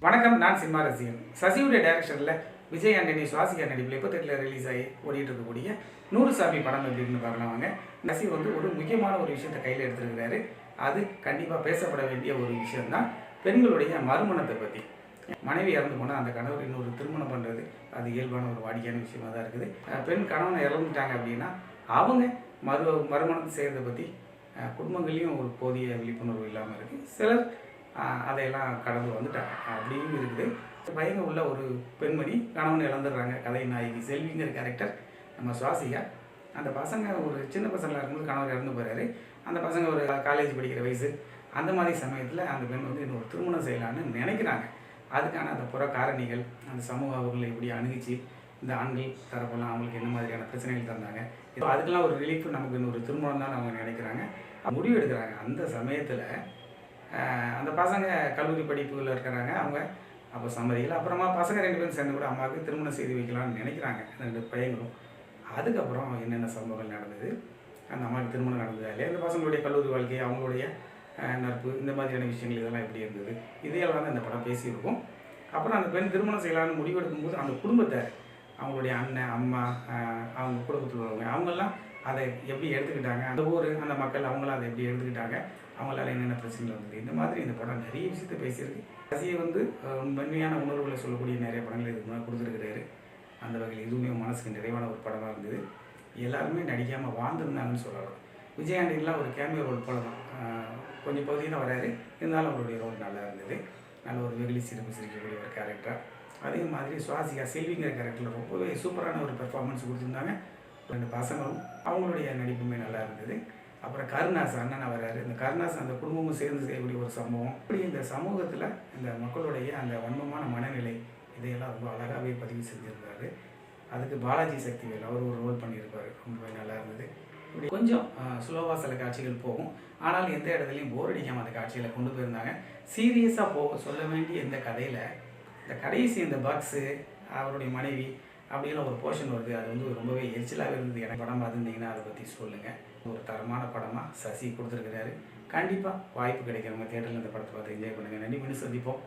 வணக்கம், நான் சினிமா ரசிகன். சசியுடைய டைரக்ஷனில் விஜய் ஆண்டனி சுவாசிகா நடிப்பில் இப்போதைக்கு ரிலீஸ் ஆகி ஓடிட்டு இருக்கக்கூடிய 100 சாமி படம் எப்படின்னு பார்க்கலாம் வாங்க. சசி ஒரு முக்கியமான ஒரு விஷயத்தை கையில் எடுத்துருக்கிறாரு. அது கண்டிப்பாக பேசப்பட வேண்டிய ஒரு விஷயம்தான் பெண்களுடைய மறுமணத்தை பற்றி. மனைவி இறந்து போனால் அந்த கணவர் இன்னொரு திருமணம் பண்ணுறது அது இயல்பான ஒரு வாடிக்கையான விஷயமாக தான் இருக்குது. பெண் கணவனை இறந்துட்டாங்க அப்படின்னா அவங்க மறுமணத்தை செய்கிறத பற்றி குடும்பங்கள்லேயும் ஒரு போதிய விழிப்புணர்வு இல்லாமல் இருக்குது. சிலர் அதையெல்லாம் கடந்து வந்துட்டாங்க அப்படின்னு இருக்குது. பயங்க உள்ள ஒரு பெண்மணி கணவன் இழந்துடுறாங்க. கதை நாயகி செல்விங்கிற கேரக்டர் நம்ம சுவாசிகா. அந்த பசங்க ஒரு சின்ன பசங்களாக இருக்கும்போது கணவர் இறந்து போகிறாரு. அந்த பசங்க ஒரு காலேஜ் படிக்கிற வயசு. அந்த மாதிரி சமயத்தில் அந்த பெண் இன்னொரு திருமணம் செய்யலான்னு நினைக்கிறாங்க. அதுக்கான அந்த புற காரணிகள், அந்த சமூக அவர்களை எப்படி அணுகிச்சு, இந்த ஆண்கள் தரப்பெல்லாம் அவங்களுக்கு என்ன மாதிரியான பிரச்சனைகள் தந்தாங்க, இப்போ அதுக்கெல்லாம் ஒரு ரிலீஃப் நமக்கு இன்னொரு திருமணம் தான் அவங்க நினைக்கிறாங்க, முடிவு எடுக்கிறாங்க. அந்த சமயத்தில் அந்த பசங்க கல்லூரி படிப்புகளில் இருக்கிறாங்க. அவங்க அப்போ சம்மதிகள். அப்புறமா பசங்க 2 பேரும் சேர்ந்து கூட அம்மாவுக்கு திருமணம் செய்து வைக்கலாம்னு நினைக்கிறாங்க 2 பையங்களும். அதுக்கப்புறம் என்னென்ன சம்பவங்கள் நடந்தது, அந்த அம்மாவுக்கு திருமணம் நடந்ததா இல்லையா, அந்த பசங்களுடைய கல்லூரி வாழ்க்கை, அவங்களுடைய நட்பு, இந்த மாதிரியான விஷயங்கள் இதெல்லாம் எப்படி இருந்தது, இதையெல்லாம் தான் இந்த படம் பேசியிருக்கும். அப்புறம் அந்த பெண் திருமணம் செய்யலான்னு முடிவெடுக்கும்போது அந்த குடும்பத்தை, அவங்களுடைய அண்ணன், அம்மா, அவங்க குடும்பத்தில் உள்ளவங்க அவங்கெல்லாம் அதை எப்படி எடுத்துக்கிட்டாங்க, அந்த ஊர், அந்த மக்கள் அவங்களாம் அதை எப்படி எடுத்துக்கிட்டாங்க, அவங்களால என்னென்ன பிரச்சனைகள் வந்தது, இந்த மாதிரி இந்த படம் நிறைய விஷயத்தை பேசியிருக்கு. ரசியை மென்மையான உணர்வுகளை சொல்லக்கூடிய நிறைய படங்கள் இதுக்கு முன்னாடி கொடுத்துருக்கிறாரு. அந்த வகையில் இதுவுமே மனசுக்கு நிறைவான ஒரு படமாக இருந்தது. எல்லாருமே நடிக்காமல் வாழ்ந்துருந்தாங்கன்னு சொல்லலாம். விஜய் ஆண்டனிலாம் ஒரு கேமியோ ரோல் போல தான், கொஞ்சம் பகுதியில் தான் வராரு. இருந்தாலும் அவருடைய ரோல் நல்லா இருந்தது. நல்ல ஒரு வெகுளி சிரிக்கக்கூடிய ஒரு கேரக்டர். அதே மாதிரி சுவாசிகா செல்விங்கிற கேரக்டரில் ரொம்பவே சூப்பரான ஒரு பெர்ஃபார்மன்ஸ் கொடுத்துருந்தாங்க. 2 பசங்களும் அவங்களுடைய நடிப்புமே நல்லா இருந்தது. அப்புறம் கருணாஸ் அண்ணன் வர்றாரு. இந்த கருணாஸ் அந்த குடும்பமும் சேர்ந்து செய்யக்கூடிய ஒரு சம்பவம். இப்படி இந்த சமூகத்தில் இந்த மக்களுடைய அந்த வன்மமான மனநிலை இதையெல்லாம் ரொம்ப அழகாகவே பதிவு செஞ்சுருந்தாரு. அதுக்கு பாலாஜி சக்திவேல் அவர் ஒரு ரோல் பண்ணியிருப்பார். ரொம்ப நல்லா இருந்தது. இப்படி கொஞ்சம் ஸ்லோவாக சில காட்சிகள் போகும். ஆனால் எந்த இடத்துலையும் போர் அடிக்காமல் அந்த காட்சிகளை கொண்டு போயிருந்தாங்க. சீரியஸாக சொல்ல வேண்டிய இந்த கதையில் இந்த கடைசி இந்த பாக்ஸு, அவருடைய மனைவி அப்படியெல்லாம் ஒரு போர்ஷன் வருது. அது ரொம்பவே எரிச்சலாகவே இருந்தது. எனக்கு படம் பார்த்துருந்தீங்கன்னா அதை பற்றி சொல்லுங்கள். ஒரு தரமான படமாக சசி கொடுத்துருக்கிறாரு. கண்டிப்பாக வாய்ப்பு கிடைக்கிறவங்க தியேட்டரில் இந்த படத்தை பார்த்து என்ஜாய் பண்ணுங்கள். நன்றி, மீண்டும் சந்திப்போம்.